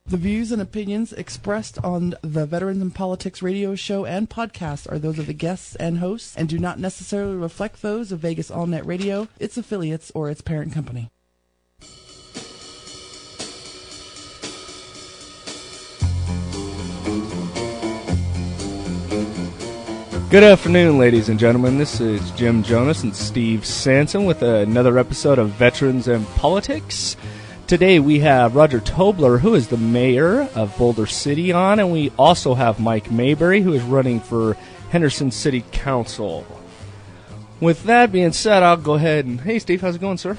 The views and opinions expressed on the Veterans in Politics radio show and podcast are those of the guests and hosts and do not necessarily reflect those of Vegas All Net Radio, its affiliates, or its parent company. Good afternoon, ladies and gentlemen. This is Jim Jonas and Steve Sanson with another episode of Veterans in Politics. Today we have Roger Tobler, who is the mayor of Boulder City, on, and we also have Mike Mayberry, who is running for Henderson City Council. With that being said, I'll go ahead and... Hey, Steve, how's it going, sir?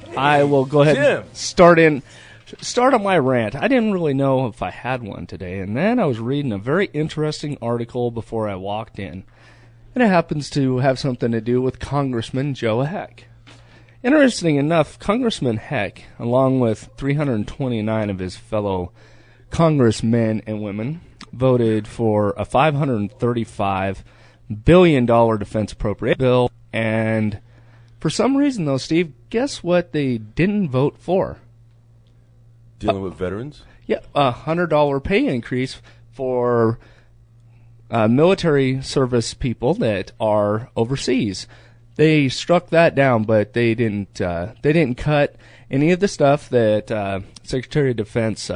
Hey, I will go ahead and start on my rant. I didn't really know if I had one today, and then I was reading a very interesting article before I walked in, and it happens to have something to do with Congressman Joe Heck. Interesting enough, Congressman Heck, along with 329 of his fellow congressmen and women, voted for a $535 billion defense appropriation bill, and for some reason, though, Steve, guess what they didn't vote for? Dealing with veterans? Yeah, a $100 pay increase for military service people that are overseas. They struck that down, but they didn't cut any of the stuff that Secretary of Defense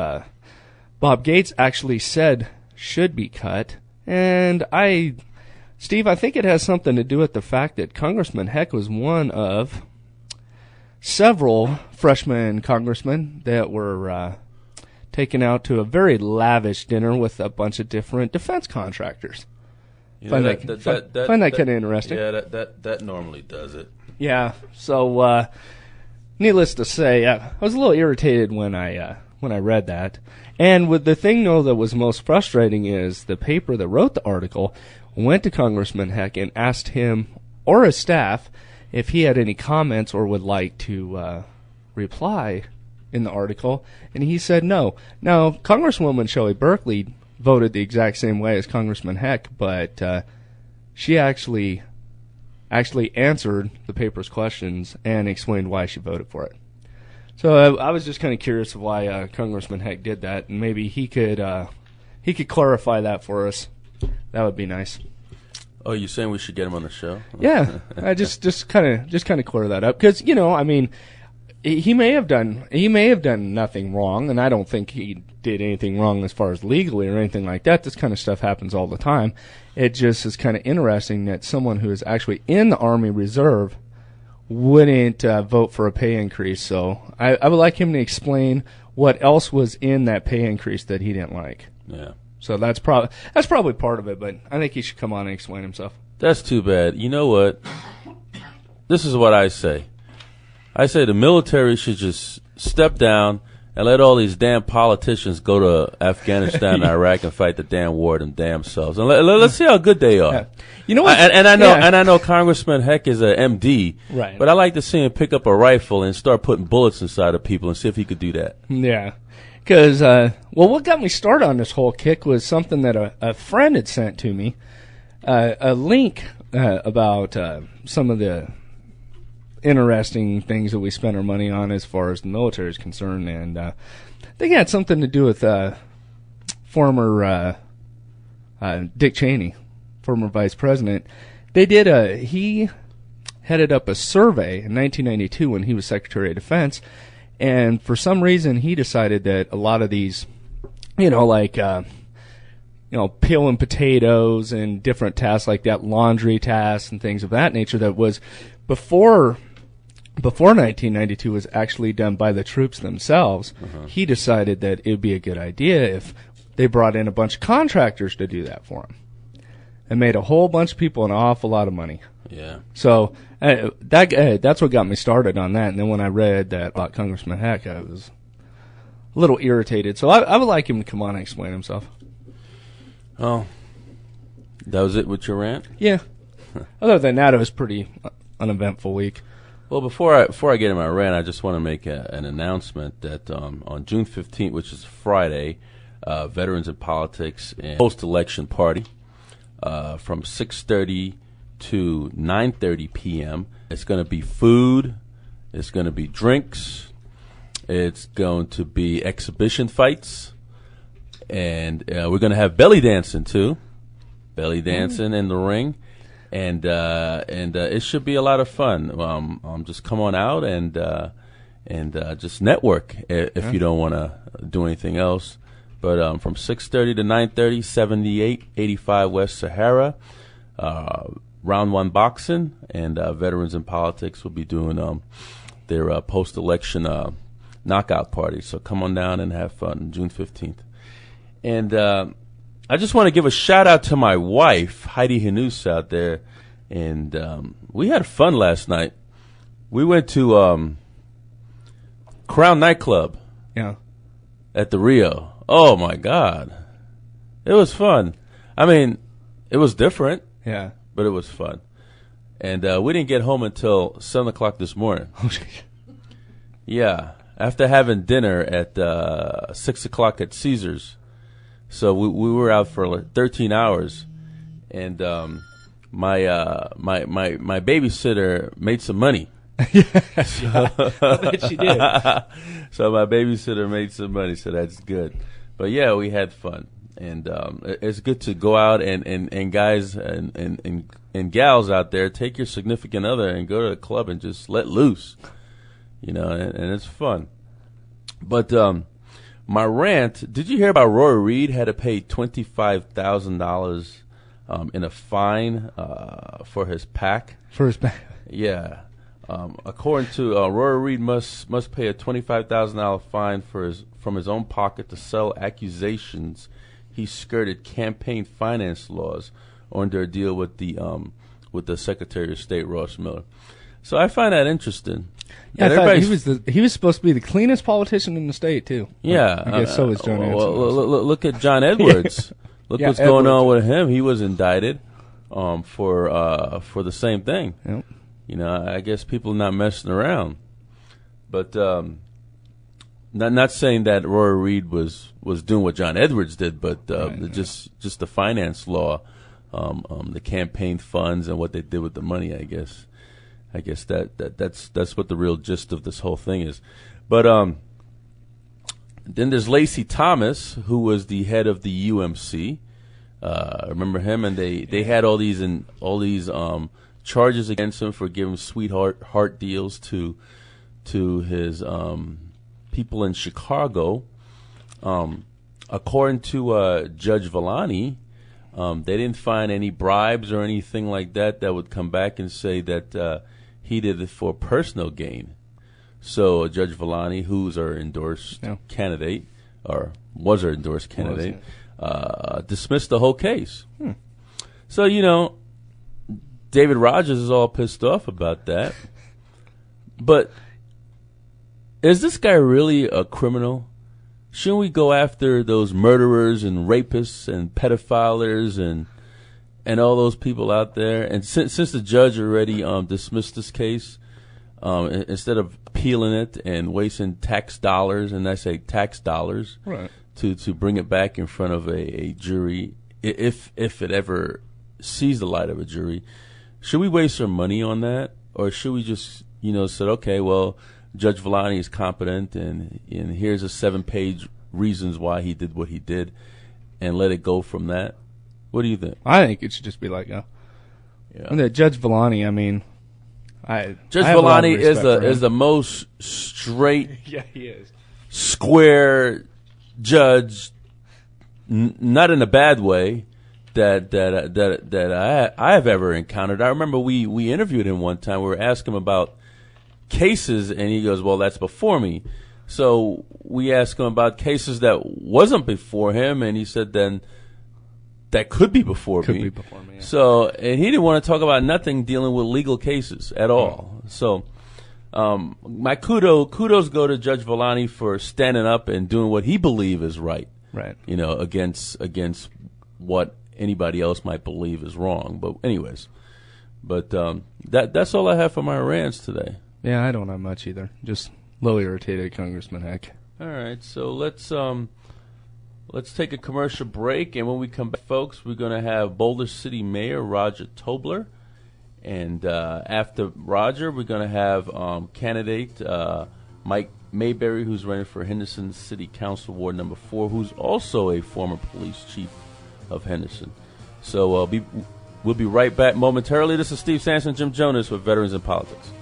Bob Gates actually said should be cut. And Steve, I think it has something to do with the fact that Congressman Heck was one of several freshman congressmen that were taken out to a very lavish dinner with a bunch of different defense contractors. Find that kind of interesting. Yeah, that normally does it. Yeah. So, needless to say, I was a little irritated when I read that. And with the thing, though, that was most frustrating is the paper that wrote the article went to Congressman Heck and asked him or his staff if he had any comments or would like to reply in the article, and he said no. Now, Congresswoman Shelley Berkeley voted the exact same way as Congressman Heck, but she actually answered the paper's questions and explained why she voted for it. So I was just kind of curious of why Congressman Heck did that, and maybe he could clarify that for us. That would be nice. Oh, you saying we should get him on the show? Yeah, I just kind of clear that up because I mean, he may have done nothing wrong, and I don't think he did anything wrong as far as legally or anything like that. This kind of stuff happens all the time. It just is kind of interesting that someone who is actually in the Army Reserve wouldn't vote for a pay increase. So I would like him to explain what else was in that pay increase that he didn't like. Yeah. So that's probably part of it, but I think he should come on and explain himself. That's too bad. You know what? This is what I say. I say the military should just step down and let all these damn politicians go to Afghanistan and Iraq and fight the damn war them damn selves. And let's see how good they are. Yeah. You know what? And I know Congressman Heck is a MD, right? But I like to see him pick up a rifle and start putting bullets inside of people and see if he could do that. Yeah. Because, what got me started on this whole kick was something that a friend had sent to me, a link about some of the interesting things that we spend our money on as far as the military is concerned, and they had something to do with former Dick Cheney, former vice president. He headed up a survey in 1992 when he was Secretary of Defense. And for some reason, he decided that a lot of these, peeling potatoes and different tasks like that, laundry tasks and things of that nature, that was before 1992 was actually done by the troops themselves. Uh-huh. He decided that it would be a good idea if they brought in a bunch of contractors to do that for him. And made a whole bunch of people an awful lot of money. Yeah. So that's what got me started on that. And then when I read that about Congressman Heck, I was a little irritated. So I would like him to come on and explain himself. Oh, that was it with your rant? Yeah. Other than that, it was pretty uneventful week. Well, before I get in my rant, I just want to make an announcement that on June 15th, which is Friday, Veterans in Politics and post-election party from 6:30 to 9:30 p.m. It's going to be food. It's going to be drinks. It's going to be exhibition fights. and we're going to have belly dancing too, belly dancing in the ring, and it should be a lot of fun. Just come on out and just network if you don't want to do anything else. But from 6:30 to 9:30, 7885 West Sahara, round one boxing, and Veterans in Politics will be doing their post-election knockout party. So come on down and have fun, June 15th. And I just want to give a shout-out to my wife, Heidi Hanus, out there. And we had fun last night. We went to Crown Nightclub at the Rio. Oh, my God. It was fun. I mean, it was different. Yeah. But it was fun. And we didn't get home until 7 o'clock this morning. Yeah. After having dinner at 6 o'clock at Caesars. So we were out for like 13 hours. And my babysitter made some money. I bet she did. So my babysitter made some money, so that's good. But yeah, we had fun, and it's good to go out and guys and gals out there, take your significant other and go to a club and just let loose, and it's fun. But my rant, did you hear about Roy Reid had to pay $25,000 in a fine for his PAC? For his PAC? Yeah. According to Roy Reid, must pay a $25,000 fine from his own pocket to sell accusations he skirted campaign finance laws under a deal with the Secretary of State Ross Miller. So I find that interesting. Yeah, I thought he was supposed to be the cleanest politician in the state too. Yeah, I guess so was John. Look at John Edwards. Look what's going on with him. He was indicted for the same thing. Yep. I guess people are not messing around. But not saying that Roy Reid was doing what John Edwards did, but just the finance law, the campaign funds and what they did with the money. I guess that's what the real gist of this whole thing is. But then there's Lacey Thomas, who was the head of the UMC. Remember him? And they had all these charges against him for giving sweetheart deals to his people in Chicago. According to Judge Villani, they didn't find any bribes or anything like that would come back and say that he did it for personal gain. So Judge Villani, who's our endorsed candidate, or was our endorsed candidate, dismissed the whole case. So, David Rogers is all pissed off about that. But is this guy really a criminal? Shouldn't we go after those murderers and rapists and pedophilers and all those people out there? And since the judge already dismissed this case, instead of appealing it and wasting tax dollars, and I say tax dollars, right, to bring it back in front of a jury, if it ever sees the light of a jury, should we waste our money on that? Or should we just, say, okay, well, Judge Villani is competent, and here's a 7-page reasons why he did what he did, and let it go from that? What do you think? I think it should just be like, and Judge Villani, Judge Villani is the most straight, he is, square judge, not in a bad way, that I have ever encountered. I remember we interviewed him one time. We were asking him about cases, and he goes, "Well, that's before me." So we asked him about cases that wasn't before him, and he said, "Then that could be before me." Yeah. So, and he didn't want to talk about nothing dealing with legal cases at all. So, my kudos go to Judge Villani for standing up and doing what he believes is right. Right. Against what anybody else might believe is wrong. But anyways, that's all I have for my rants today. Yeah, I don't have much either. Just low irritated Congressman Heck. All right, so let's take a commercial break, and when we come back, folks, we're going to have Boulder City Mayor Roger Tobler, and after Roger, we're going to have candidate Mike Mayberry, who's running for Henderson City Council Ward number 4, who's also a former police chief of Henderson. So we'll be right back momentarily. This is Steve Sampson, Jim Jonas with Veterans in Politics.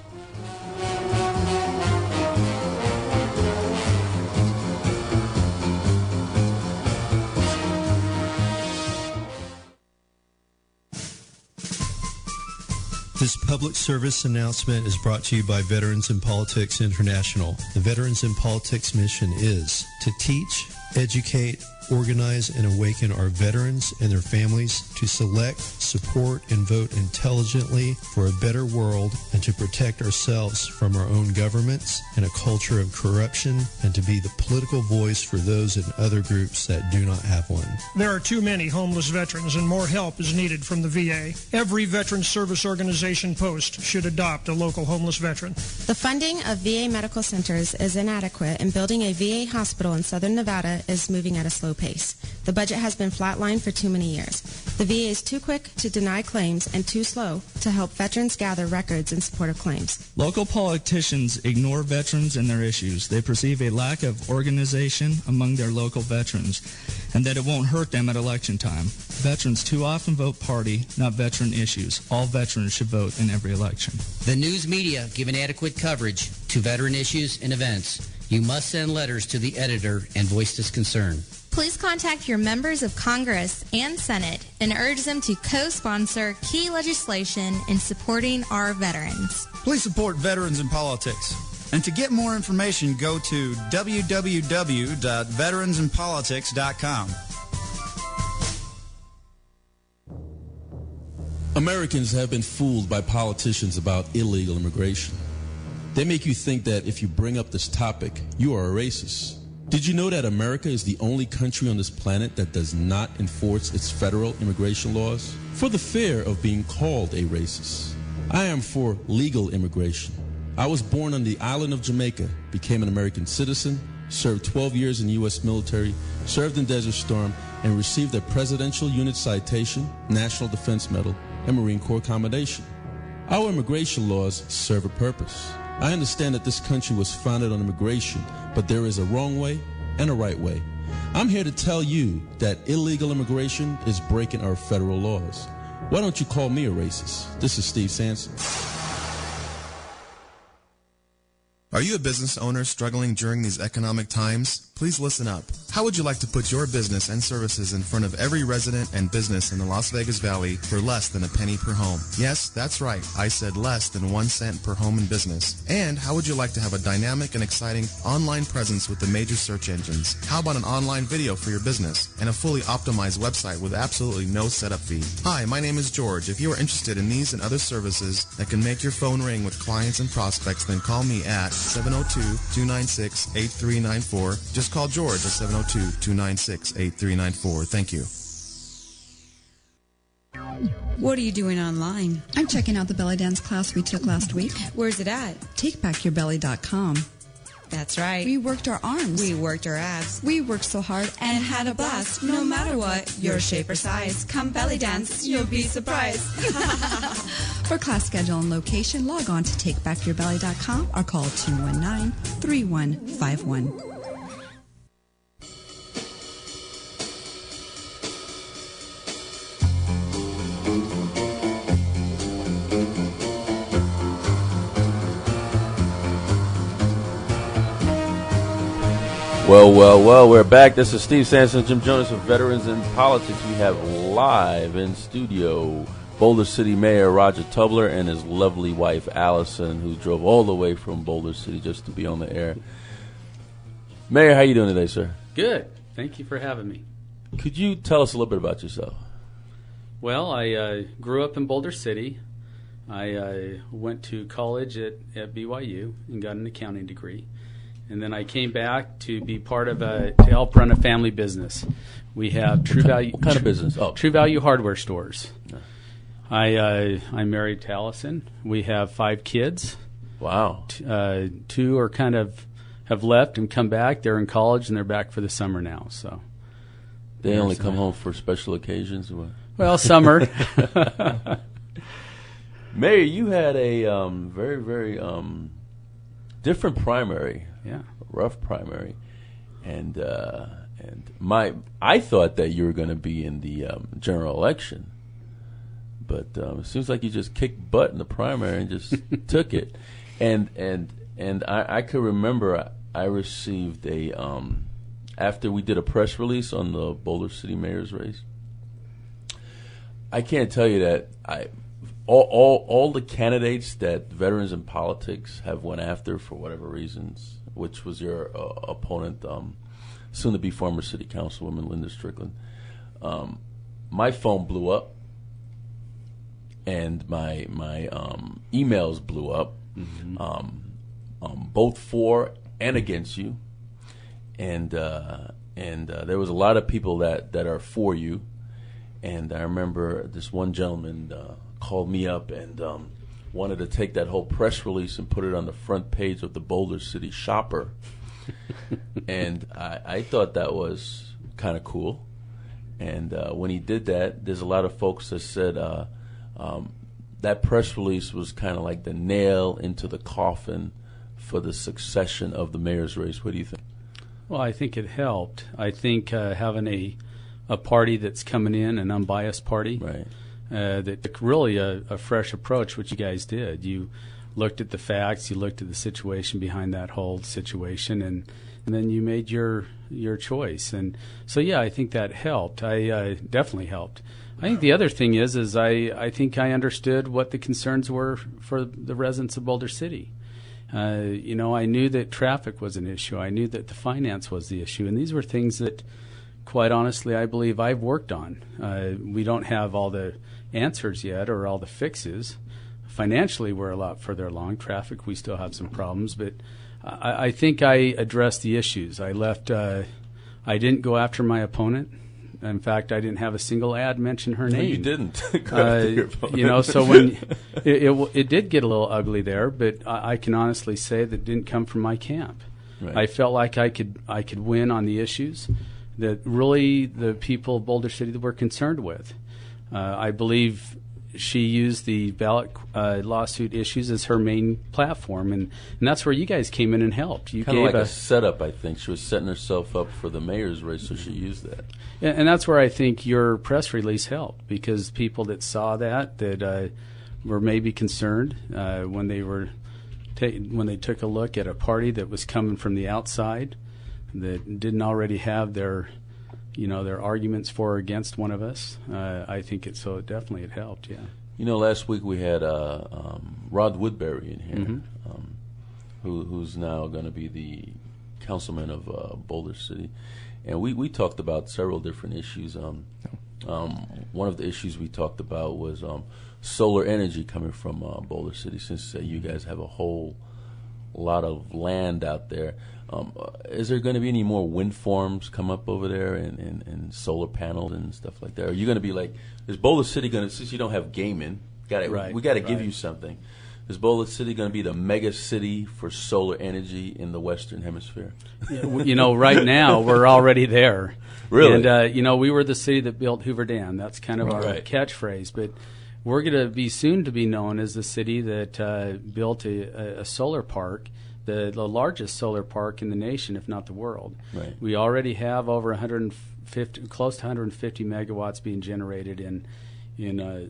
This public service announcement is brought to you by Veterans in Politics International. The Veterans in Politics mission is to teach, educate, organize, and awaken our veterans and their families to select, support, and vote intelligently for a better world, and to protect ourselves from our own governments and a culture of corruption, and to be the political voice for those in other groups that do not have one. There are too many homeless veterans, and more help is needed from the VA. Every veteran service organization post should adopt a local homeless veteran. The funding of VA medical centers is inadequate, and building a VA hospital in southern Nevada is moving at a slow pace. The budget has been flatlined for too many years. The VA is too quick to deny claims and too slow to help veterans gather records in support of claims. Local politicians ignore veterans and their issues. They perceive a lack of organization among their local veterans and that it won't hurt them at election time. Veterans too often vote party, not veteran issues. All veterans should vote in every election. The news media give inadequate coverage to veteran issues and events. You must send letters to the editor and voice this concern. Please contact your members of Congress and Senate and urge them to co-sponsor key legislation in supporting our veterans. Please support Veterans in Politics. And to get more information, go to www.veteransinpolitics.com. Americans have been fooled by politicians about illegal immigration. They make you think that if you bring up this topic, you are a racist. Did you know that America is the only country on this planet that does not enforce its federal immigration laws? For the fear of being called a racist. I am for legal immigration. I was born on the island of Jamaica, became an American citizen, served 12 years in the U.S. military, served in Desert Storm, and received a Presidential Unit Citation, National Defense Medal, and Marine Corps Commendation. Our immigration laws serve a purpose. I understand that this country was founded on immigration, but there is a wrong way and a right way. I'm here to tell you that illegal immigration is breaking our federal laws. Why don't you call me a racist? This is Steve Sampson. Are you a business owner struggling during these economic times? Please listen up. How would you like to put your business and services in front of every resident and business in the Las Vegas Valley for less than a penny per home? Yes, that's right. I said less than 1 cent per home and business. And how would you like to have a dynamic and exciting online presence with the major search engines? How about an online video for your business and a fully optimized website with absolutely no setup fee? Hi, my name is George. If you are interested in these and other services that can make your phone ring with clients and prospects, then call me at 702-296-8394. Just call George at 702-296-8394. Thank you. What are you doing online? I'm checking out the belly dance class we took last week. Where's it at? TakeBackYourBelly.com. That's right. We worked our arms. We worked our abs. We worked so hard and had a blast. No matter what, your shape or size. Come belly dance, you'll be surprised. For class schedule and location, log on to TakeBackYourBelly.com or call 219-3151. Well, we're back. This is Steve Sampson, Jim Jonas of Veterans in Politics. We have live in studio Boulder City Mayor Roger Tobler and his lovely wife Allison, who drove all the way from Boulder City just to be on the air. Mayor, how you doing today, sir? Good. Thank you for having me. Could you tell us a little bit about yourself? Well, I grew up in Boulder City. I went to college at BYU and got an accounting degree. And then I came back to be part of to help run a family business. We have True Value. What kind of business? Oh, True Value hardware stores. I'm married to Allison. We have 5 kids. Wow. 2 are kind of have left and come back. They're in college and they're back for the summer now. So they only come home for special occasions. Or what? Well, summer. Mayor, you had a very, very different primary. Yeah. rough primary, and I thought that you were going to be in the general election, but it seems like you just kicked butt in the primary and just took it, and I could remember I received a after we did a press release on the Boulder City mayor's race. I can't tell you that all the candidates that Veterans in Politics have went after for whatever reasons, which was your opponent, soon-to-be former city councilwoman Linda Strickland, my phone blew up, and my emails blew up, both for and against you, and there was a lot of people that are for you. And I remember this one gentleman called me up and wanted to take that whole press release and put it on the front page of the Boulder City Shopper. And I thought that was kind of cool. And when he did that, there's a lot of folks that said that press release was kind of like the nail into the coffin for the succession of the mayor's race. What do you think? Well, I think it helped. I think having a party that's coming in, an unbiased party, right. That really a fresh approach, which you guys did. You looked at the facts, you looked at the situation behind that whole situation, and then you made your choice. And so, yeah, I think that helped. I definitely helped. I think the other thing is I think I understood what the concerns were for the residents of Boulder City. I knew that traffic was an issue. I knew that the finance was the issue, and these were things that, quite honestly, I believe I've worked on. We don't have all the answers yet or all the fixes. Financially, we're a lot further along. Traffic, we still have some problems, but I think I addressed the issues. I didn't go after my opponent. In fact, I didn't have a single ad mention her name. No, you didn't. Go after your opponent. So when it did get a little ugly there, but I can honestly say that didn't come from my camp. Right. I felt like I could win on the issues that really the people of Boulder City that we're concerned with. I believe she used the ballot lawsuit issues as her main platform, and that's where you guys came in and helped. You kind of gave like a setup, I think. She was setting herself up for the mayor's race, so she used that. And that's where I think your press release helped, because people that saw that were maybe concerned when they took a look at a party that was coming from the outside, that didn't already have their arguments for or against one of us. I think it definitely it helped. Yeah. Last week we had Rod Woodbury in here, who's now going to be the councilman of Boulder City, and we talked about several different issues. One of the issues we talked about was solar energy coming from Boulder City, since you guys have a whole lot of land out there. Is there going to be any more wind farms come up over there and solar panels and stuff like that? Are you going to be like, is Boulder City going to, since you don't have gaming, we got to give you something. Is Boulder City going to be the mega city for solar energy in the Western Hemisphere? Right now we're already there. Really? And, we were the city that built Hoover Dam. That's kind of our catchphrase. But we're going to be soon to be known as the city that built a solar park, the largest solar park in the nation, if not the world. Right. We already have over 150, close to 150 megawatts being generated in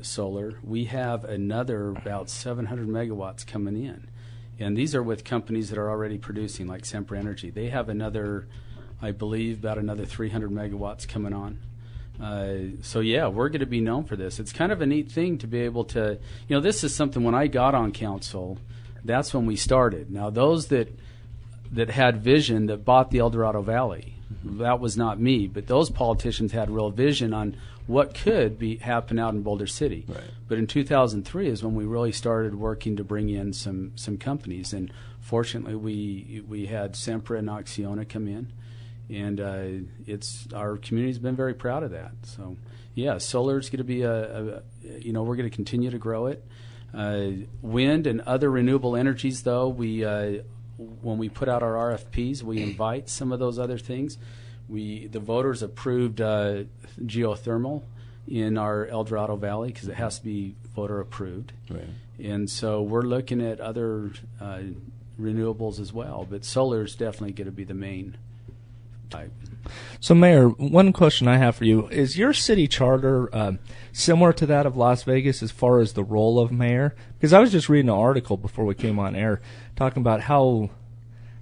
solar. We have another about 700 megawatts coming in, and these are with companies that are already producing, like Sempra Energy. They have another, I believe, about another 300 megawatts coming on. We're going to be known for this. It's kind of a neat thing to be able to, this is something when I got on council, that's when we started. Now, those that had vision, that bought the El Dorado Valley, that was not me, but those politicians had real vision on what could happen out in Boulder City. Right. But in 2003 is when we really started working to bring in some companies, and fortunately we had Sempra and Acciona come in, and our community's been very proud of that. So solar's going to be we're going to continue to grow it. Wind and other renewable energies, though, when we put out our RFPs, we invite some of those other things. The voters approved geothermal in our El Dorado Valley because it has to be voter approved. Right. And so we're looking at other renewables as well. But solar is definitely going to be the main type. So, Mayor, one question I have for you. Is your city charter similar to that of Las Vegas as far as the role of mayor? Because I was just reading an article before we came on air talking about how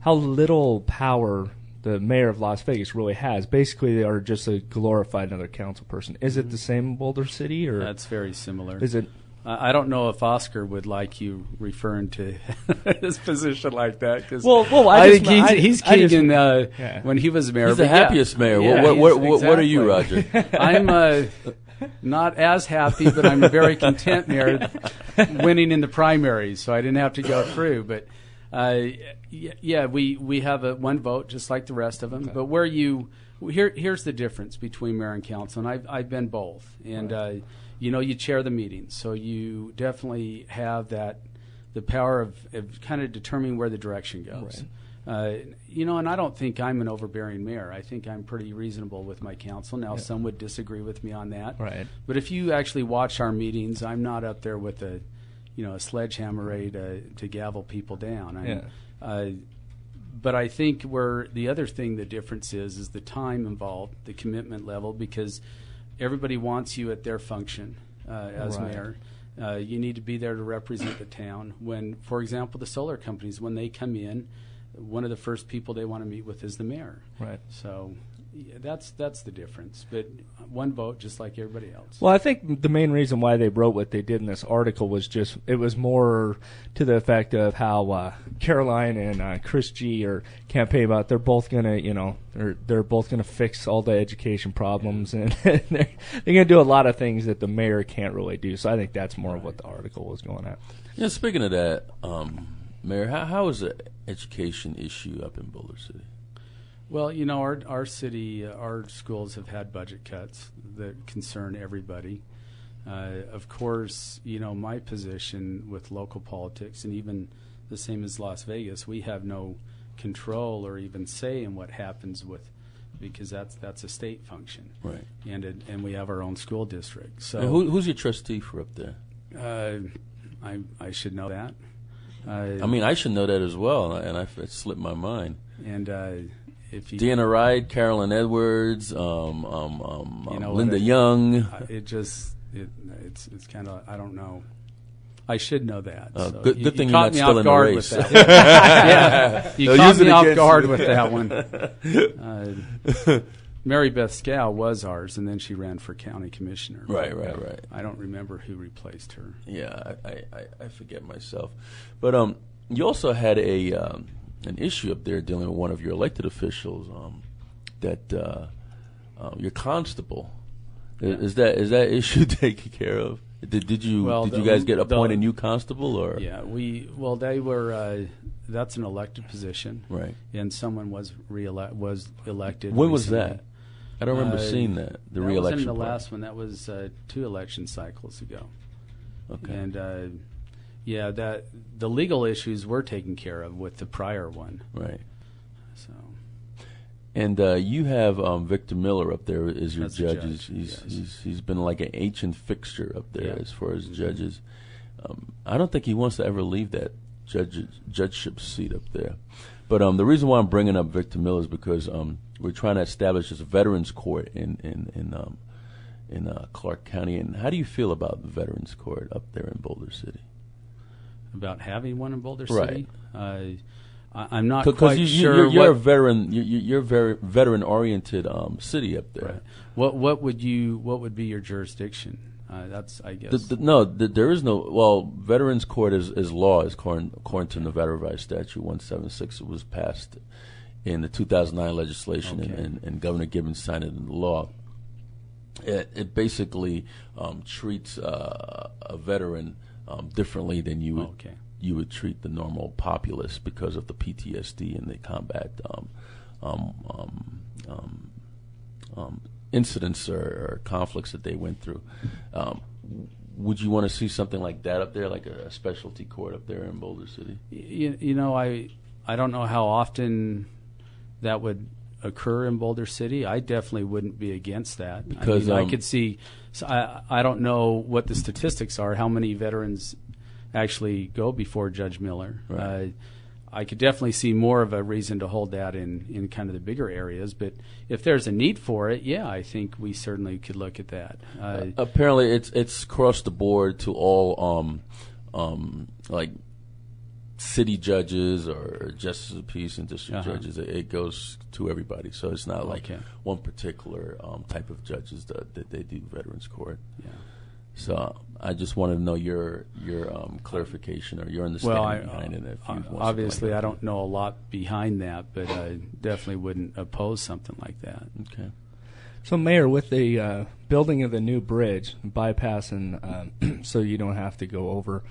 little power the mayor of Las Vegas really has. Basically, they are just a glorified another council person. Is it the same in Boulder City? Or That's very similar. Is it? I don't know if Oscar would like you referring to his position like that. Cause I think he's king when he was mayor. He's the happiest mayor. Yeah, what are you, Roger? I'm not as happy, but I'm a very content mayor, winning in the primaries, so I didn't have to go through. But we have one vote just like the rest of them. Okay. But here's the difference between mayor and council, and I've been both, and. Right. You chair the meetings, so you definitely have the power of kind of determining where the direction goes. Right. And I don't think I'm an overbearing mayor. I think I'm pretty reasonable with my council. Now, some would disagree with me on that. Right. But if you actually watch our meetings, I'm not up there with a sledgehammer ready to gavel people down. But I think the other thing, the difference is the time involved, the commitment level, because everybody wants you at their function as mayor. You need to be there to represent the town. When, for example, the solar companies, when they come in, one of the first people they want to meet with is the mayor. Right. So that's the difference. But one vote, just like everybody else. Well, I think the main reason why they wrote what they did in this article was it was more to the effect of how Caroline and Chris G are campaigning about. They're both gonna, they're both gonna fix all the education problems, and they're gonna do a lot of things that the mayor can't really do. So I think that's more of what the article was going at. Yeah. Speaking of that, Mayor, how is the education issue up in Boulder City? Well, our city, our schools have had budget cuts that concern everybody. Of course, my position with local politics, and even the same as Las Vegas, we have no control or even say in what happens because that's a state function, right? And we have our own school district. So who's your trustee for up there? I should know that. I should know that as well, and it slipped my mind. And Deanna Wright, Carolyn Edwards, Linda Young. It's kind of, I don't know. I should know that. So good thing you're not still in the race. You caught me off guard with that one. Mary Beth Scow was ours, and then she ran for county commissioner. Right. I don't remember who replaced her. Yeah, I forget myself. But you also had an issue up there dealing with one of your elected officials, that your constable. Is that issue taken care of? Did you guys get appointed new constable, or? Yeah, they were. That's an elected position, right? And someone was elected. When was that? I don't remember seeing that. The re-election. That wasn't the last one. That was 2 election cycles ago. Okay. And that the legal issues were taken care of with the prior one. Right. So. And you have Victor Miller up there as your judge. He's been like an ancient fixture up there as far as judges. I don't think he wants to ever leave that judgeship seat up there. But the reason why I'm bringing up Victor Miller is because we're trying to establish this veterans court in Clark County. And how do you feel about the veterans court up there in Boulder City? About having one in Boulder City? Right. I'm not quite sure. You're a veteran. You're very veteran-oriented city up there. Right. What would be your jurisdiction? That's, I guess. There is no. Well, Veterans Court is law, according to Nevada Revised Statute 176. It was passed in the 2009 legislation, and Governor Gibbons signed it into law. It basically treats a veteran differently than you would treat the normal populace because of the PTSD and the combat incidents or conflicts that they went through. Would you want to see something like that up there, like a specialty court up there in Boulder City? I don't know how often that would occur in Boulder City. I definitely wouldn't be against that. Because I could see. So I don't know what the statistics are. How many veterans actually go before Judge Miller? Right. I could definitely see more of a reason to hold that in kind of the bigger areas. But if there's a need for it, yeah, I think we certainly could look at that. Apparently, it's across the board to all like city judges or justices of peace and district judges. It goes to everybody, so it's not like one particular type of judges that they do Veterans Court. Yeah. So I just wanted to know your clarification or your understanding behind it. If you obviously, I don't know a lot behind that, but I definitely wouldn't oppose something like that. Okay. So, Mayor, with the building of the new bridge, bypassing, so you don't have to go over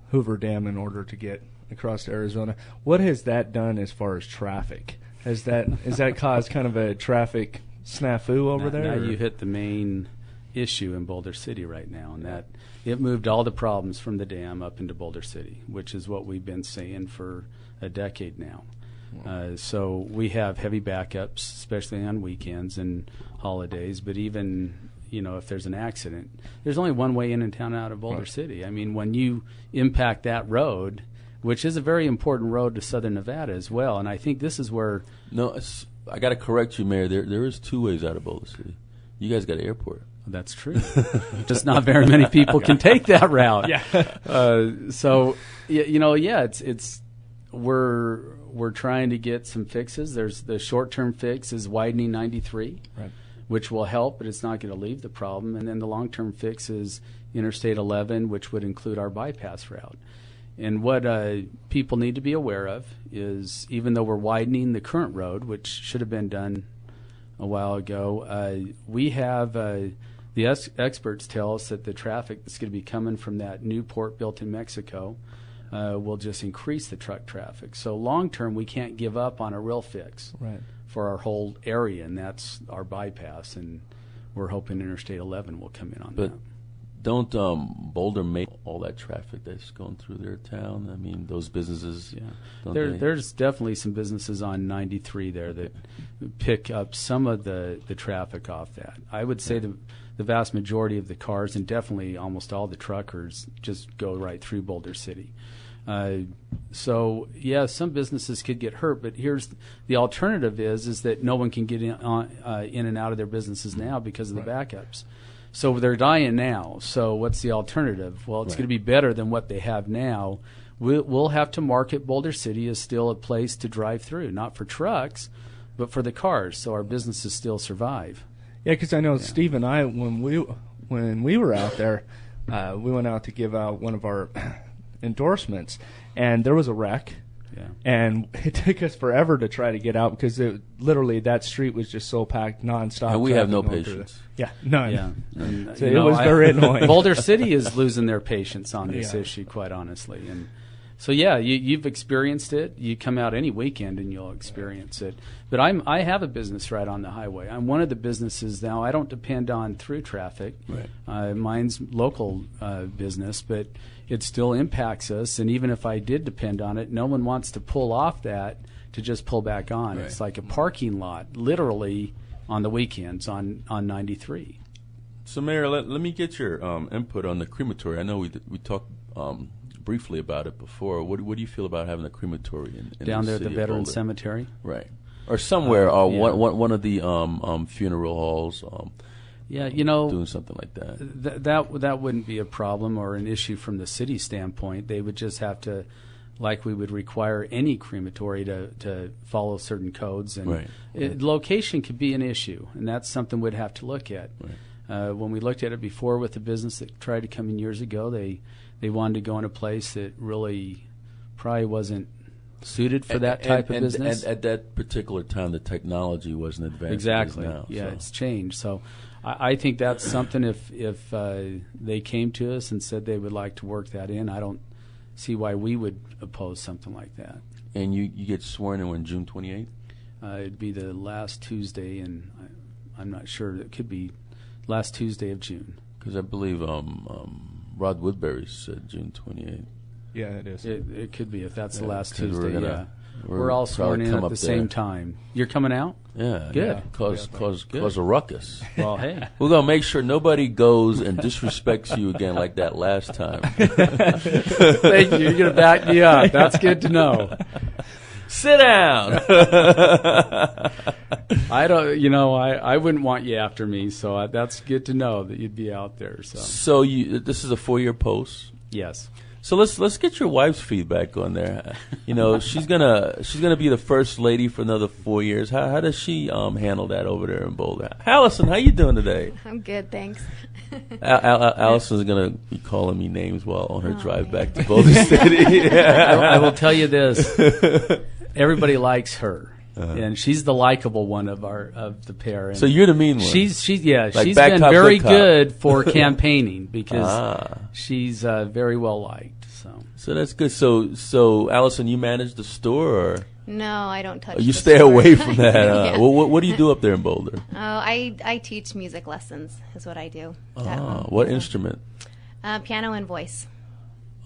Hoover Dam in order to get across to Arizona, what has that done as far as traffic? Has that caused kind of a traffic snafu over there? Now you hit the main issue in Boulder City right now, and that it moved all the problems from the dam up into Boulder City, which is what we've been saying for a decade now. So we have heavy backups, especially on weekends and holidays, but even if there's an accident, there's only one way in and town out of Boulder City. I mean, when you impact that road, which is a very important road to southern Nevada as well, and I think this is where... No, I got to correct you, Mayor. There is two ways out of Boulder City. You guys got an airport. That's true. Just not very many people can take that route. Yeah. So it's we're trying to get some fixes. There's the short-term fix is widening 93, right, which will help, but it's not going to leave the problem. And then the long-term fix is Interstate 11, which would include our bypass route. And what people need to be aware of is, even though we're widening the current road, which should have been done a while ago, we have the experts tell us that the traffic that's going to be coming from that new port built in Mexico will just increase the truck traffic. So long term, we can't give up on a real fix for our whole area, and that's our bypass. And we're hoping Interstate 11 will come in on that. Don't Boulder make all that traffic that's going through their town? I mean, those businesses. Yeah, there's definitely some businesses on 93 there that pick up some of the traffic off that. I would say the vast majority of the cars, and definitely almost all the truckers, just go right through Boulder City. So yeah, some businesses could get hurt, but here's the alternative: is that no one can get in and out of their businesses now because of the backups. So they're dying now. So what's the alternative? Well, it's going to be better than what they have now. We'll have to market Boulder City as still a place to drive through, not for trucks, but for the cars, so our businesses still survive. Yeah, because I know Steve and I, when we were out there, we went out to give out one of our endorsements, and there was a wreck. Yeah. And it took us forever to try to get out because literally that street was just so packed nonstop. And we have no patience. Yeah, none. Yeah. And, so it was very annoying. Boulder City is losing their patience on this issue, quite honestly. And so, yeah, you've experienced it. You come out any weekend and you'll experience it. But I have a business right on the highway. I'm one of the businesses now. I don't depend on through traffic. Right. Mine's local business, but it still impacts us. And even if I did depend on it, no one wants to pull off that to just pull back on. Right. It's like a parking lot, literally, on the weekends on 93. So, Mayor, let me get your input on the crematory. I know we talked briefly about it before. What do you feel about having a crematory in down the there at the city of Veterans Boulder? Cemetery? Right. Or somewhere, one of the funeral halls. Yeah, doing something like that. That wouldn't be a problem or an issue from the city standpoint. They would just have to, like we would require any crematory to follow certain codes, and location could be an issue, and that's something we'd have to look at. Right. When we looked at it before with the business that tried to come in years ago, they wanted to go in a place that really probably wasn't suited for that type of business. And at that particular time, the technology wasn't advanced. Exactly. Now, yeah, it's changed. So I think that's something if they came to us and said they would like to work that in, I don't see why we would oppose something like that. And you get sworn in on June 28th? It'd be the last Tuesday, and I'm not sure. It could be last Tuesday of June. Because I believe Rod Woodbury said June 28th. Yeah, it is. It could be if that's the last Tuesday. We're all sworn in come at the up same there. time. You're coming out? Yeah, Good. Cause a ruckus. Well, hey. We're going to make sure nobody goes and disrespects you again like that last time. Thank you. You're going to back me up. That's good to know. Sit down. I don't, you know, I wouldn't want you after me, so that's good to know that you'd be out there. So this is a 4-year post? Yes. So let's get your wife's feedback on there. You know, she's gonna be the first lady for another 4 years. How does she handle that over there in Boulder? Allison, how you doing today? I'm good, thanks. Allison's gonna be calling me names while on her drive back to Boulder City. I will tell you this: everybody likes her. And she's the likable one of the pair. And so you're the mean one. She's like she's bad been cop, very good good for campaigning because she's very well liked. So that's good. So Allison, you manage the store, or no? I don't touch. You the stay store. away from that. Yeah. What do you do up there in Boulder? Oh, I teach music lessons. Is what I do. What instrument? Piano and voice.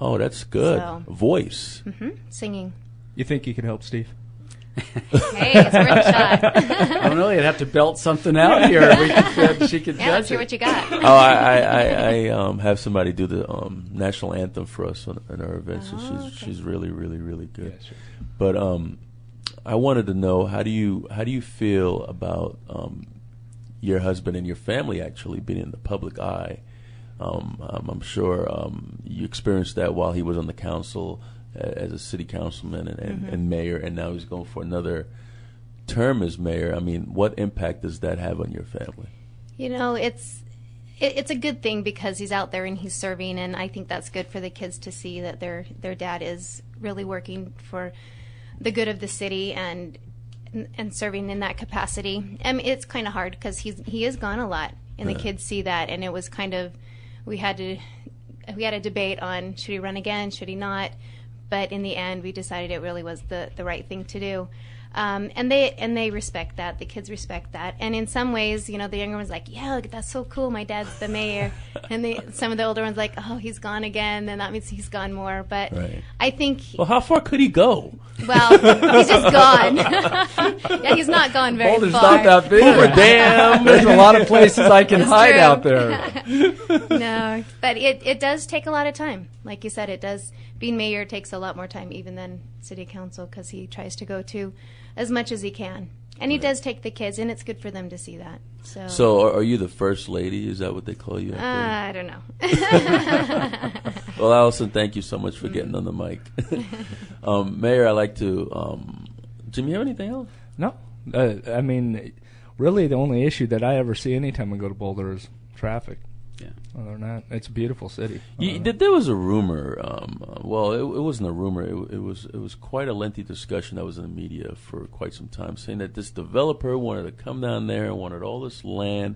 Oh, that's good. So, voice. Singing. You think you can help Steve? Hey, it's worth a shot. I don't know. You'd have to belt something out here. She could yeah, let's hear what you got. I have somebody do the national anthem for us in our event. So she's really, really, really good. Yeah, sure. But I wanted to know, how do you feel about your husband and your family actually being in the public eye? I'm sure you experienced that while he was on the council as a city councilman and mayor, and now he's going for another term as mayor. I mean, what impact does that have on your family? You know, it's a good thing because he's out there and he's serving, and I think that's good for the kids to see that their dad is really working for the good of the city and serving in that capacity. I mean, it's kind of hard because he is gone a lot, and the kids see that, and it was kind of we had a debate on should he run again, should he not. But in the end, we decided it really was the right thing to do. And they respect that. The kids respect that. And in some ways, you know, the younger one's like, yeah, that's so cool. My dad's the mayor. And some of the older ones like, oh, he's gone again. Then that means he's gone more. But I think... Well, how far could he go? Well, he's just gone. Yeah, he's not gone very Boulder's far. not that big. Damn. There's a lot of places I can hide true. out there. No, but it does take a lot of time. Like you said, it does. Being mayor takes a lot more time even than city council because he tries to go to as much as he can. And he does take the kids, and it's good for them to see that. So are you the first lady? Is that what they call you? I don't know. Well, Allison, thank you so much for getting on the mic. Mayor, I'd like to... Jim, you have anything else? No. I mean, really the only issue that I ever see anytime I go to Boulder is traffic. Yeah. Other than that, it's a beautiful city. There was a rumor. Well, it wasn't a rumor. It was quite a lengthy discussion that was in the media for quite some time, saying that this developer wanted to come down there and wanted all this land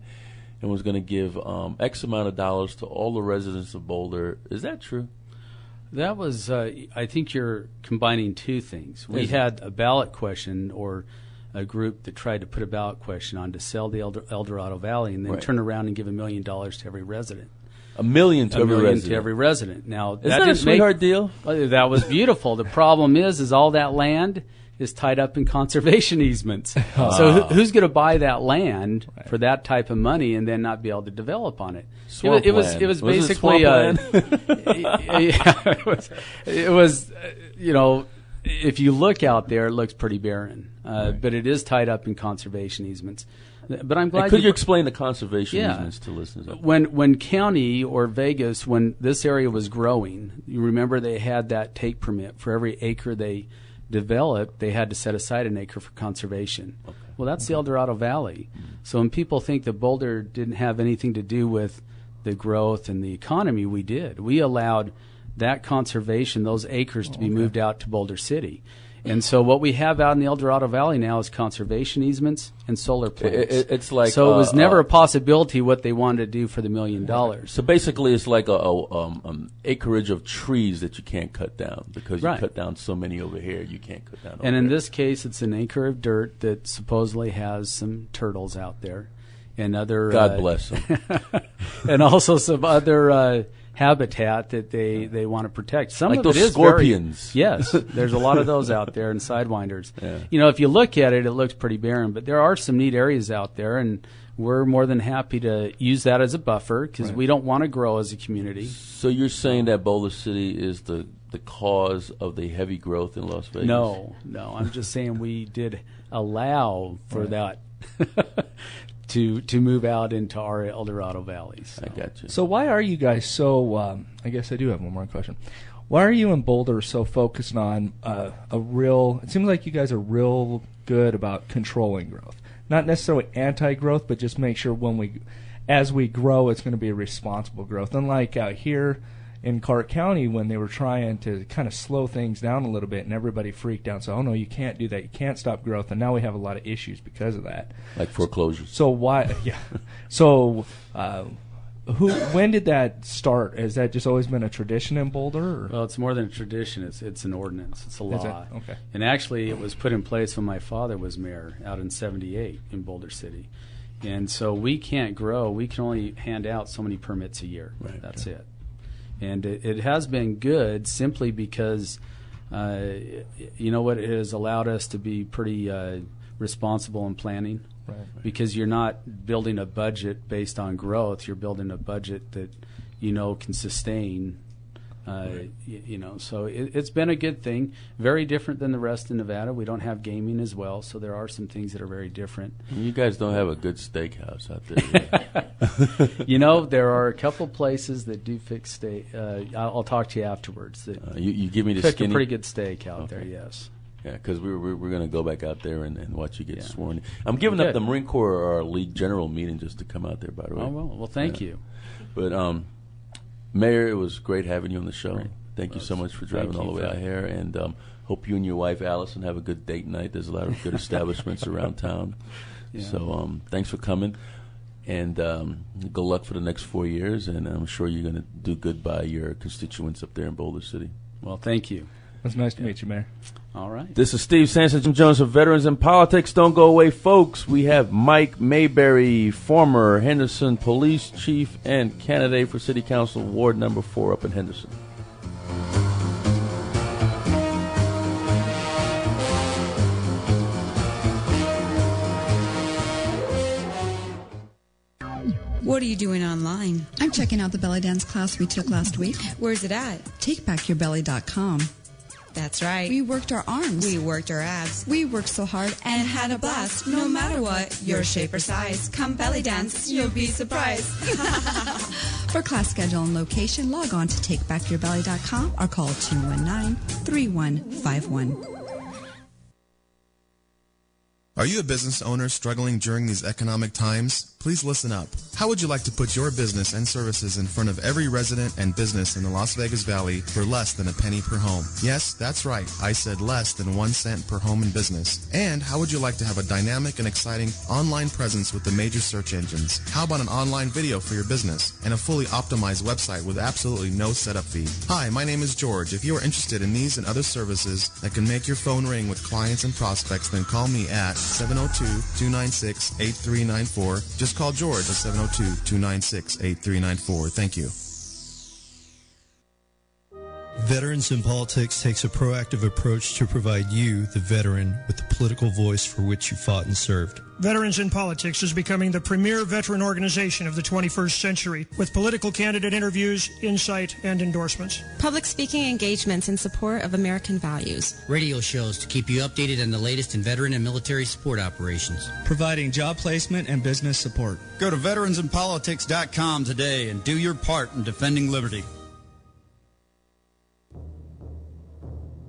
and was going to give X amount of dollars to all the residents of Boulder. Is that true? That was, I think you're combining two things. We had a ballot question or a group that tried to put a ballot question on to sell the El Dorado Valley and then turn around and give $1 million to every resident. $1 million to every resident. Now, isn't that a sweetheart deal? That was beautiful. The problem is all that land is tied up in conservation easements. So who's going to buy that land for that type of money and then not be able to develop on it? It was basically it was you know, if you look out there, it looks pretty barren, but it is tied up in conservation easements. But I'm glad. Could you explain the conservation easements to listeners? When county or Vegas, when this area was growing, you remember they had that take permit for every acre they developed. They had to set aside an acre for conservation. Okay. Well, that's the El Dorado Valley. So when people think that Boulder didn't have anything to do with the growth and the economy, we did. We allowed that conservation, those acres, to be moved out to Boulder City. And so what we have out in the El Dorado Valley now is conservation easements and solar plants. It's like so it was never a possibility what they wanted to do for the $1 million. So basically, it's like a acreage of trees that you can't cut down because you cut down so many over here. You can't cut down. And in this case, it's an acre of dirt that supposedly has some turtles out there and other. God bless them. And also some other habitat that they want to protect. Some like of those it is scorpions. Yes, there's a lot of those out there, and sidewinders. Yeah. If you look at it, it looks pretty barren, but there are some neat areas out there, and we're more than happy to use that as a buffer because we don't want to grow as a community. So you're saying that Boulder City is the cause of the heavy growth in Las Vegas? No. I'm just saying we did allow for that to move out into our El Dorado Valley. So. I got you. So why are you guys so, I guess I do have one more question. Why are you in Boulder so focused on it seems like you guys are real good about controlling growth. Not necessarily anti-growth, but just make sure as we grow, it's going to be a responsible growth. Unlike out here in Clark County, when they were trying to kind of slow things down a little bit, and everybody freaked out. So, no, you can't do that. You can't stop growth. And now we have a lot of issues because of that. Like foreclosures. So why? Yeah. So when did that start? Has that just always been a tradition in Boulder? Or? Well, it's more than a tradition. It's an ordinance. It's a law. Is it? Okay. And actually, it was put in place when my father was mayor out in '78 in Boulder City. And so we can't grow. We can only hand out so many permits a year. Right. That's it. And it has been good simply because, it has allowed us to be pretty responsible in planning. Right. Because you're not building a budget based on growth. You're building a budget that, can sustain. So it's been a good thing. Very different than the rest of Nevada. We don't have gaming as well, so there are some things that are very different. You guys don't have a good steakhouse out there. There are a couple places that do fix steak. I'll talk to you afterwards. That you give me the cook skinny? a pretty good steak out there, yes. Yeah, because we're going to go back out there and watch you get sworn. I'm giving up the Marine Corps our league general meeting just to come out there, by the way. Oh, well thank you. But, Mayor, it was great having you on the show. Right. Thank you so much for driving all the way out here, and hope you and your wife, Allison, have a good date night. There's a lot of good establishments around town. Yeah. So thanks for coming, and good luck for the next 4 years, and I'm sure you're going to do good by your constituents up there in Boulder City. Well, thank you. It's nice to meet you, Mayor. All right. This is Steve Sanson, Jim Jones of Veterans in Politics. Don't go away, folks. We have Mike Mayberry, former Henderson Police Chief and candidate for City Council, Ward Number 4 up in Henderson. What are you doing online? I'm checking out the belly dance class we took last week. Where's it at? TakeBackYourBelly.com. That's right. We worked our arms. We worked our abs. We worked so hard and had a blast. No matter what your shape or size, come belly dance, you'll be surprised. For class schedule and location, log on to TakeBackYourBelly.com or call 219-3151. Are you a business owner struggling during these economic times? Please listen up. How would you like to put your business and services in front of every resident and business in the Las Vegas Valley for less than a penny per home? Yes, that's right. I said less than 1 cent per home and business. And how would you like to have a dynamic and exciting online presence with the major search engines? How about an online video for your business and a fully optimized website with absolutely no setup fee? Hi, my name is George. If you are interested in these and other services that can make your phone ring with clients and prospects, then call me at 702-296-8394. Just call George at 702-296-8394. Thank you. Veterans in Politics takes a proactive approach to provide you, the veteran, with the political voice for which you fought and served. Veterans in Politics is becoming the premier veteran organization of the 21st century, with political candidate interviews, insight, and endorsements. Public speaking engagements in support of American values. Radio shows to keep you updated on the latest in veteran and military support operations. Providing job placement and business support. Go to veteransinpolitics.com today and do your part in defending liberty.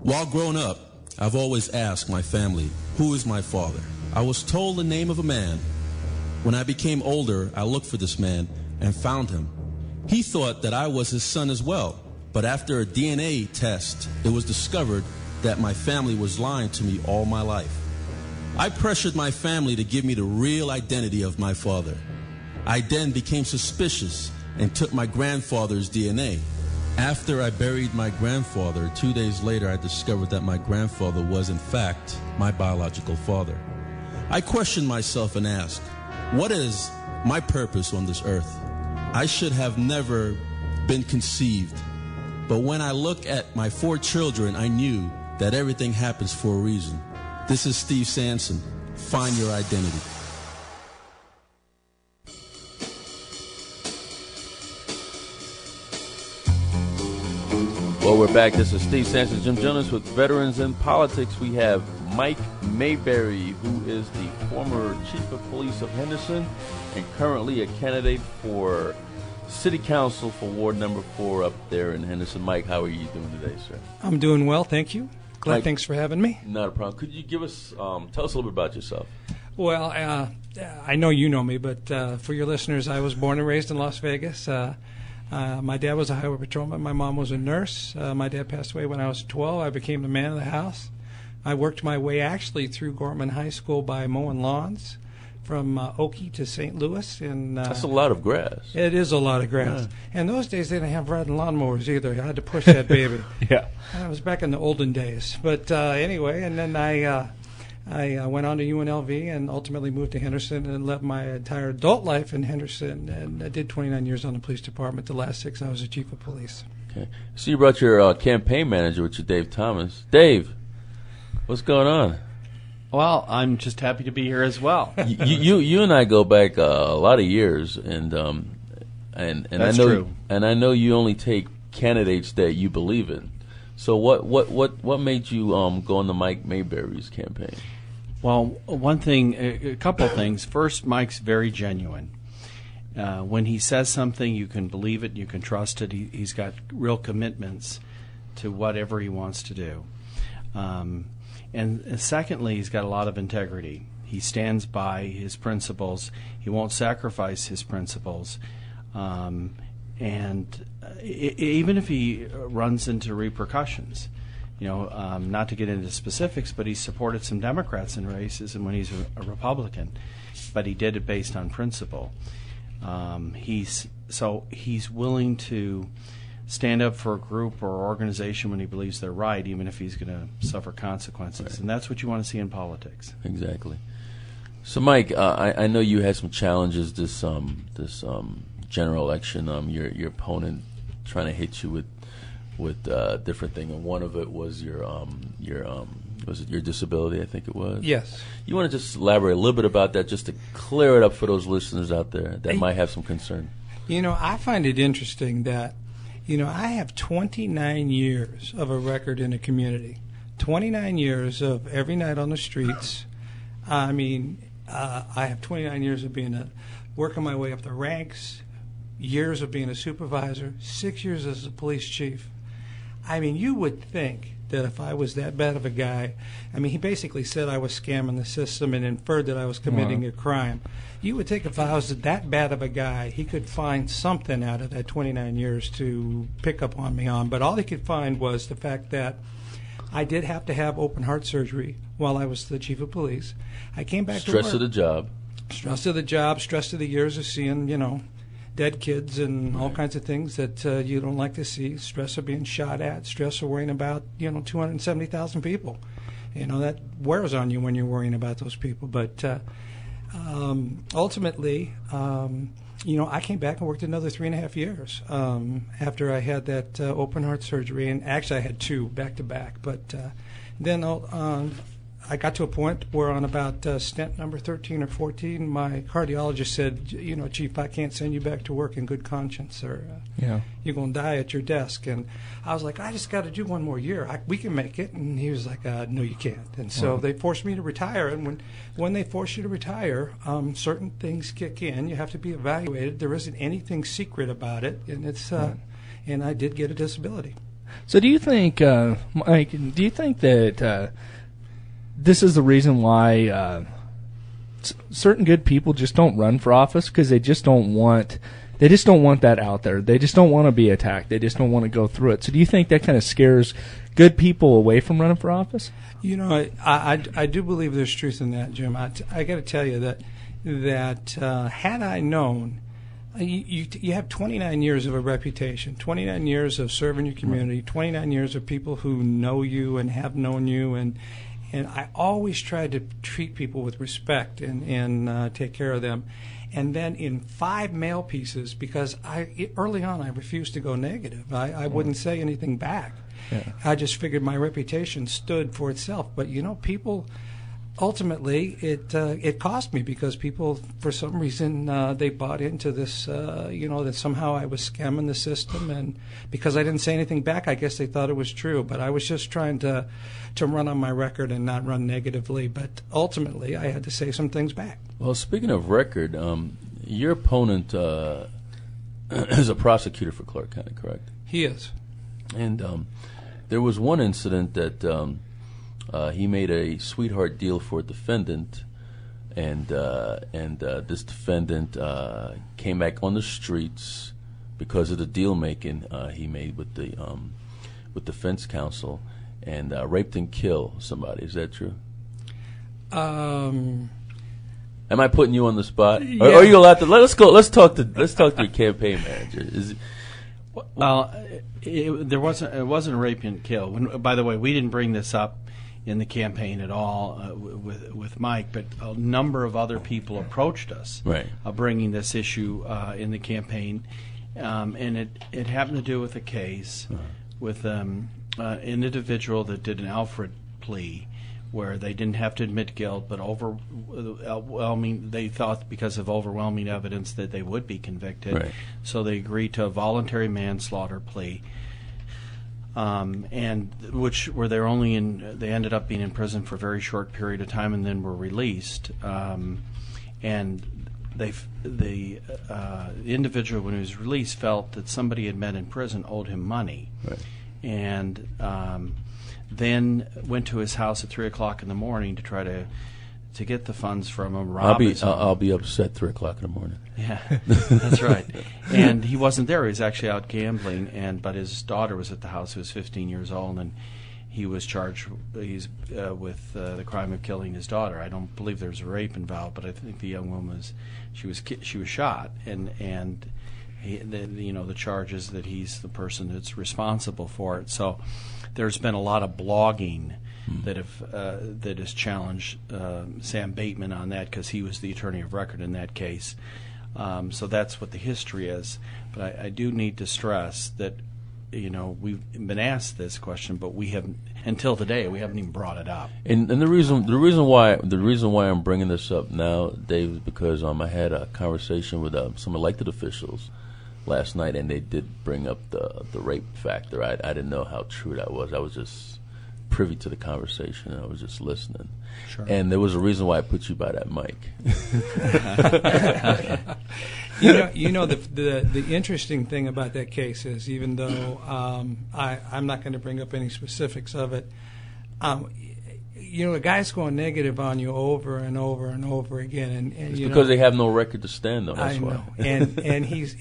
While growing up, I've always asked my family, who is my father? I was told the name of a man. When I became older, I looked for this man and found him. He thought that I was his son as well, but after a DNA test, it was discovered that my family was lying to me all my life. I pressured my family to give me the real identity of my father. I then became suspicious and took my grandfather's DNA. After I buried my grandfather, 2 days later I discovered that my grandfather was in fact my biological father. I questioned myself and asked, what is my purpose on this earth? I should have never been conceived. But when I look at my 4 children, I knew that everything happens for a reason. This is Steve Sampson. Find your identity. Well, we're back. This is Steve Sampson, Jim Jonas with Veterans in Politics. We have Mike Mayberry, who is the former Chief of Police of Henderson and currently a candidate for City Council for Ward Number 4 up there in Henderson. Mike, how are you doing today, sir? I'm doing well, thank you. Glad. Mike, thanks for having me. Not a problem. Could you give us, tell us a little bit about yourself? Well, I know you know me, but for your listeners, I was born and raised in Las Vegas. My dad was a highway patrolman. My mom was a nurse. My dad passed away when I was 12. I became the man of the house. I worked my way actually through Gorman High School by mowing lawns from Oakey to St. Louis. And that's a lot of grass. It is a lot of grass. Yeah. And those days they didn't have riding lawnmowers either. I had to push that baby. Yeah. I was back in the olden days. But anyway, and then I went on to UNLV and ultimately moved to Henderson and lived my entire adult life in Henderson. And I did 29 years on the police department. The last 6 I was a chief of police. Okay. So you brought your campaign manager with you, Dave Thomas. Dave, what's going on? Well, I'm just happy to be here as well. you and I go back a lot of years, and That's I know true. And I know you only take candidates that you believe in. So what made you go on the Mike Mayberry's campaign? Well, one thing, a couple of things. First, Mike's very genuine. When he says something, you can believe it, you can trust it. He's got real commitments to whatever he wants to do. And secondly, he's got a lot of integrity. He stands by his principles. He won't sacrifice his principles. And even if he runs into repercussions, not to get into specifics, but he supported some Democrats in races and when he's a Republican, but he did it based on principle. He's willing to stand up for a group or organization when he believes they're right, even if he's going to suffer consequences. Right. And that's what you want to see in politics. Exactly. So, Mike, I know you had some challenges this general election. Your opponent trying to hit you with different things, and one of it was your disability, I think it was. Yes. You want to just elaborate a little bit about that, just to clear it up for those listeners out there that might have some concern. I find it interesting that, I have 29 years of a record in a community, 29 years of every night on the streets. I have 29 years of working my way up the ranks, years of being a supervisor, 6 years as a police chief. You would think that if I was that bad of a guy, he basically said I was scamming the system and inferred that I was committing a crime. You would think if I was that bad of a guy, he could find something out of that 29 years to pick up on me on. But all he could find was the fact that I did have to have open heart surgery while I was the chief of police. I came back to work. Stress of the job. Stress of the job, stress of the years of seeing, dead kids and all kinds of things that you don't like to see, stress of being shot at, stress of worrying about, 270,000 people. That wears on you when you're worrying about those people. But ultimately, I came back and worked another 3.5 years after I had that open heart surgery. And actually, I had 2 back-to-back. But then I got to a point where on about stent number 13 or 14, my cardiologist said, Chief, I can't send you back to work in good conscience, or you're going to die at your desk. And I was like, I just got to do one more year. We can make it. And he was like, no, you can't. And so they forced me to retire. And when they force you to retire, certain things kick in. You have to be evaluated. There isn't anything secret about it. And it's and I did get a disability. So do you think, Mike, that this is the reason why certain good people just don't run for office, because they just don't want that out there. They just don't want to be attacked. They just don't want to go through it. So do you think that kind of scares good people away from running for office? I do believe there's truth in that, Jim. I got to tell you that had I known, you have 29 years of a reputation, 29 years of serving your community, 29 years of people who know you and have known you, and I always tried to treat people with respect and take care of them. and then in 5 mail pieces, because early on I refused to go negative. I wouldn't say anything back. Yeah. I just figured my reputation stood for itself. But people, ultimately, it cost me, because people, for some reason, they bought into this. That somehow I was scamming the system, and because I didn't say anything back, I guess they thought it was true. But I was just trying to run on my record and not run negatively. But ultimately, I had to say some things back. Well, speaking of record, your opponent is a prosecutor for Clark County, correct? He is. And there was one incident that he made a sweetheart deal for a defendant, and this defendant came back on the streets because of the deal making he made with the defense counsel, and raped and killed somebody. Is that true? Am I putting you on the spot? Yeah. Or are you allowed to? Let's go. Let's talk to your campaign manager. Well, it wasn't a rape and kill. By the way, we didn't bring this up in the campaign at all with Mike, but a number of other people approached us, right, bringing this issue in the campaign, and it happened to do with a case with an individual that did an Alfred plea, where they didn't have to admit guilt, but they thought because of overwhelming evidence that they would be convicted. Right. So they agreed to a voluntary manslaughter plea, and where they ended up being in prison for a very short period of time, and then were released. And the individual, when he was released, felt that somebody had met in prison owed him money, right, and then went to his house at 3:00 in the morning to try to get the funds from him. I'll be upset 3:00 in the morning. Yeah, that's right. And he wasn't there. He was actually out gambling, but his daughter was at the house, who was 15 years old, and he was charged with the crime of killing his daughter. I don't believe there was a rape involved, but I think the young woman she was shot, and the charge is that he's the person that's responsible for it. So there's been a lot of blogging that has challenged Sam Bateman on that, because he was the attorney of record in that case. So that's what the history is. But I do need to stress that we've been asked this question, but we haven't until today. We haven't even brought it up. And the reason why I'm bringing this up now, Dave, is because I had a conversation with some elected officials last night, and they did bring up the rape factor. I didn't know how true that was. I was just privy to the conversation, and I was just listening. Sure. And there was a reason why I put you by that mic. The interesting thing about that case is, even though I'm not going to bring up any specifics of it, a guy's going negative on you over and over and over again, and it's because they have no record to stand on. That's why. and he's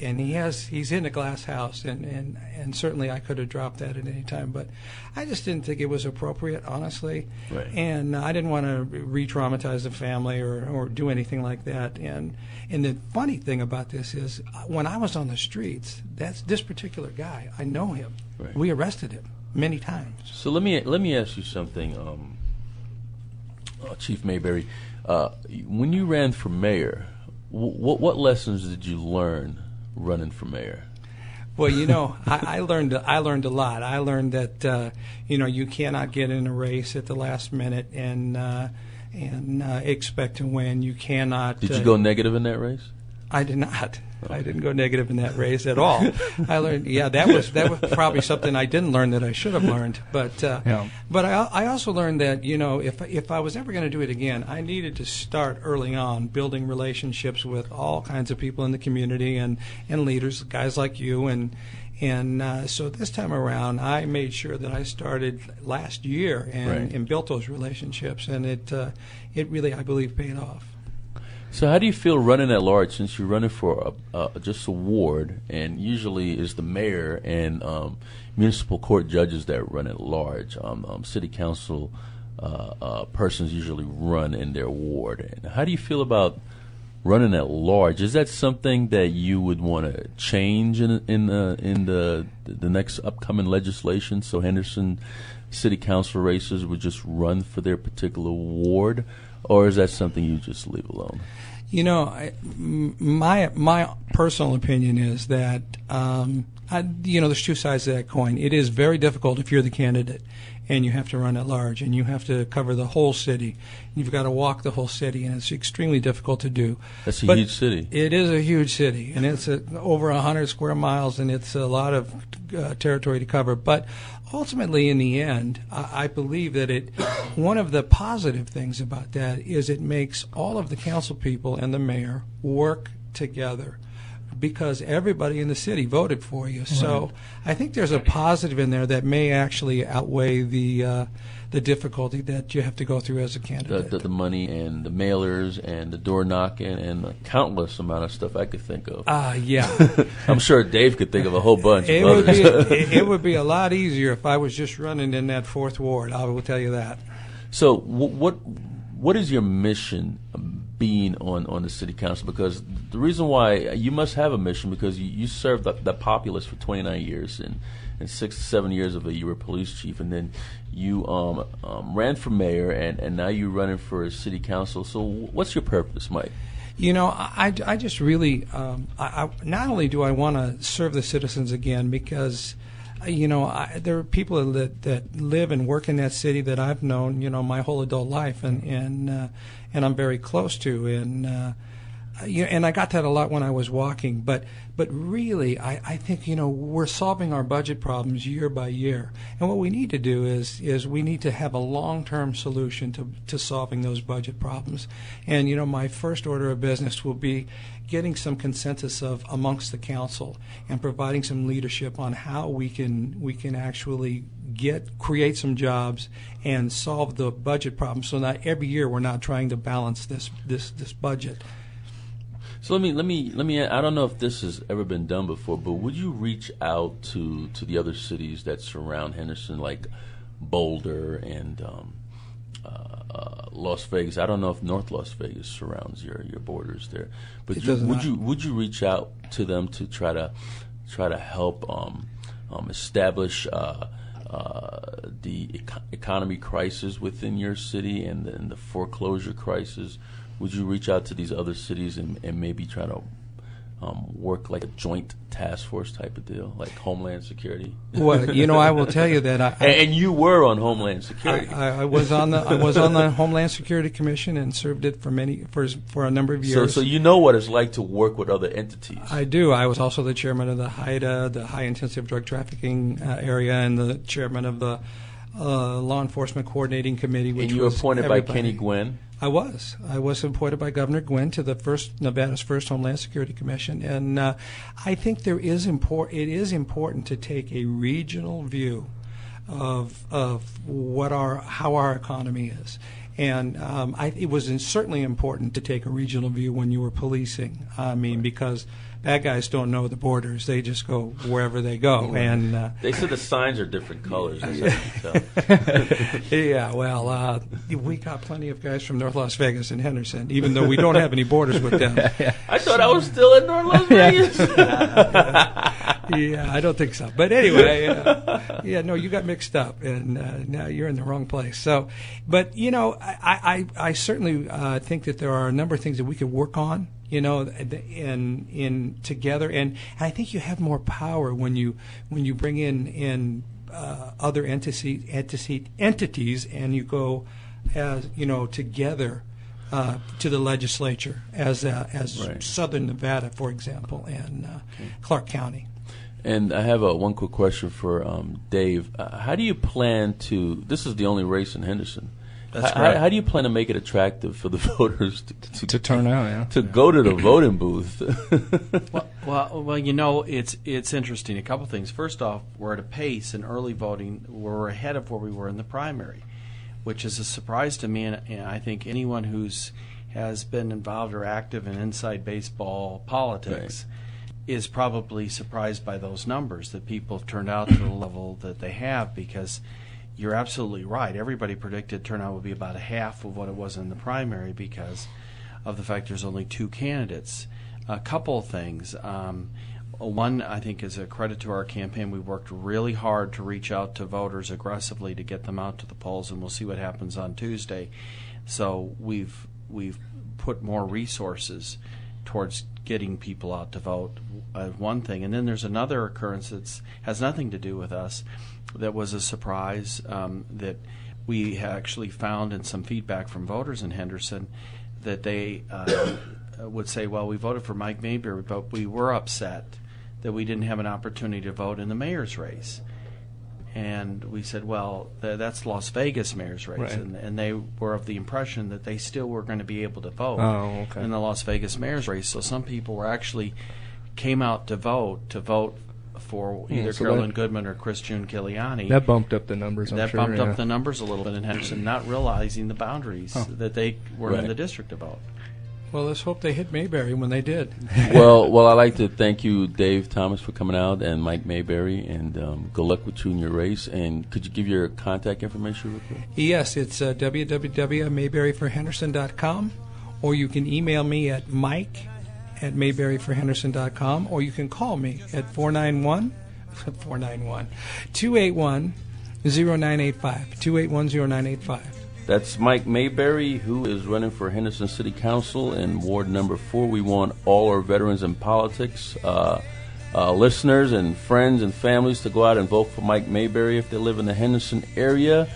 in a glass house, and certainly I could have dropped that at any time, but I just didn't think it was appropriate, honestly. Right. And I didn't want to re-traumatize the family or do anything like that. And the funny thing about this is, when I was on the streets, this particular guy, I know him. Right. We arrested him many times. So let me ask you something. Chief Mayberry, when you ran for mayor, what lessons did you learn running for mayor? Well, I learned a lot. I learned that you cannot get in a race at the last minute and expect to win. You cannot. Did you go negative in that race? I did not. I didn't go negative in that race at all. I learned, that was probably something I didn't learn that I should have learned. But I also learned that if I was ever going to do it again, I needed to start early on building relationships with all kinds of people in the community and leaders, guys like you, and so this time around, I made sure that I started last year and built those relationships, and it really, I believe, paid off. So how do you feel running at large, since you're running for just a ward, and usually it's the mayor and municipal court judges that run at large? City council persons usually run in their ward. And how do you feel about running at large? Is that something that you would want to change in the next upcoming legislation, so Henderson city council races would just run for their particular ward? Or is that something you just leave alone? My personal opinion is that there's two sides to that coin. It is very difficult if you're the candidate and you have to run at large and you have to cover the whole city. You've got to walk the whole city, and it's extremely difficult to do. That's a huge city. It is a huge city, and it's over 100 square miles, and it's a lot of territory to cover. But ultimately, in the end, I believe that one of the positive things about that is it makes all of the council people and the mayor work together, because everybody in the city voted for you. So I think there's a positive in there that may actually outweigh the difficulty that you have to go through as a candidate. The money and the mailers and the door knocking and the countless amount of stuff I could think of. Yeah. I'm sure Dave could think of a whole bunch of others. It would be a lot easier if I was just running in that 4th Ward, I will tell you that. So what is your mission being on the city council? Because the reason why you must have a mission, because you served the populace for 29 years and 6 to 7 years of it you were police chief, and then you ran for mayor, and now you're running for city council. So what's your purpose, Mike? I just really not only do I want to serve the citizens again, because there are people that live and work in that city that I've known, my whole adult life, and I'm very close to, and I got that a lot when I was walking. But really, I think we're solving our budget problems year by year, and what we need to do is we need to have a long-term solution to solving those budget problems. And my first order of business will be getting some consensus amongst the council and providing some leadership on how we can actually create some jobs and solve the budget problem. So not every year we're not trying to balance this budget. So let me. I don't know if this has ever been done before, but would you reach out to the other cities that surround Henderson, like Boulder and Las Vegas? I don't know if North Las Vegas surrounds your borders there, but would you reach out to them to try to help establish the economy crisis within your city and the foreclosure crisis? Would you reach out to these other cities and maybe try to work like a joint task force type of deal, like Homeland Security? Well, I will tell you that and you were on Homeland Security. I was on the Homeland Security Commission and served it for a number of years. So you know what it's like to work with other entities. I do. I was also the chairman of the HIDA, the High Intensive Drug Trafficking Area, and the chairman of the Law Enforcement Coordinating Committee. Which and you were appointed by Kenny Gwynn? I was appointed by Governor Gwynn to Nevada's first Homeland Security Commission, and I think it is important to take a regional view of how our economy is, and it was certainly important to take a regional view when you were policing. I mean, because bad guys don't know the borders; they just go wherever they go. And they said the signs are different colors. Yeah, well, we got plenty of guys from North Las Vegas and Henderson, even though we don't have any borders with them. I thought I was still in North Las Vegas. Yeah, I don't think so. But anyway, no, you got mixed up, and now you're in the wrong place. So, but I certainly think that there are a number of things that we could work on. In together, and I think you have more power when you bring in other entities, and you go as together to the legislature as right. Southern Nevada, for example, and Clark County. And I have one quick question for Dave. How do you plan to? This is the only race in Henderson. That's right. How do you plan to make it attractive for the voters to turn out? Yeah, to go to the voting booth. well, it's interesting. A couple things. First off, we're at a pace in early voting where we're ahead of where we were in the primary, which is a surprise to me, and I think anyone has been involved or active in inside baseball politics is probably surprised by those numbers that people have turned out to the level that they have, because you're absolutely right. Everybody predicted turnout would be about half of what it was in the primary because of the fact there's only two candidates. A couple of things. One, I think, is a credit to our campaign. We worked really hard to reach out to voters aggressively to get them out to the polls, and we'll see what happens on Tuesday. So we've put more resources towards getting people out to vote, one thing. And then there's another occurrence that has nothing to do with us that was a surprise, that we actually found in some feedback from voters in Henderson, that they would say, well, we voted for Mike Mayberry, but we were upset that we didn't have an opportunity to vote in the mayor's race. And we said, well, that's Las Vegas mayor's race. Right. And they were of the impression that they still were going to be able to vote okay. in the Las Vegas mayor's race. So some people were actually came out to vote for either so Carolyn Goodman or Chris June Kiliani. That bumped up the numbers, I'm sure. That bumped up the numbers a little bit in Henderson, not realizing the boundaries that they were in the district to vote. Well, let's hope they hit Mayberry when they did. Well, I'd like to thank you, Dave Thomas, for coming out, and Mike Mayberry, and good luck with you in your race. And could you give your contact information real quick? Yes, it's www.mayberryforhenderson.com, or you can email me at mike@mayberryforhenderson.com, or you can call me at 281-0985, 281-0985. That's Mike Mayberry, who is running for Henderson City Council in Ward number 4. We want all our veterans in politics, listeners and friends and families to go out and vote for Mike Mayberry if they live in the Henderson area.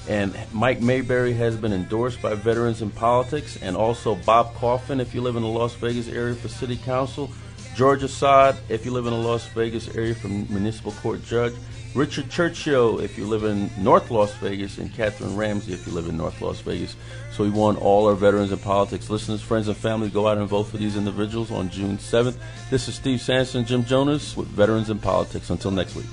And Mike Mayberry has been endorsed by Veterans in Politics, and also Bob Coffin if you live in the Las Vegas area for City Council, George Assad if you live in the Las Vegas area for Municipal Court Judge, Richard Churchill if you live in North Las Vegas, and Catherine Ramsey if you live in North Las Vegas. So we want all our Veterans in Politics listeners, friends, and family to go out and vote for these individuals on June 7th. This is Steve Sanson, Jim Jonas with Veterans in Politics. Until next week.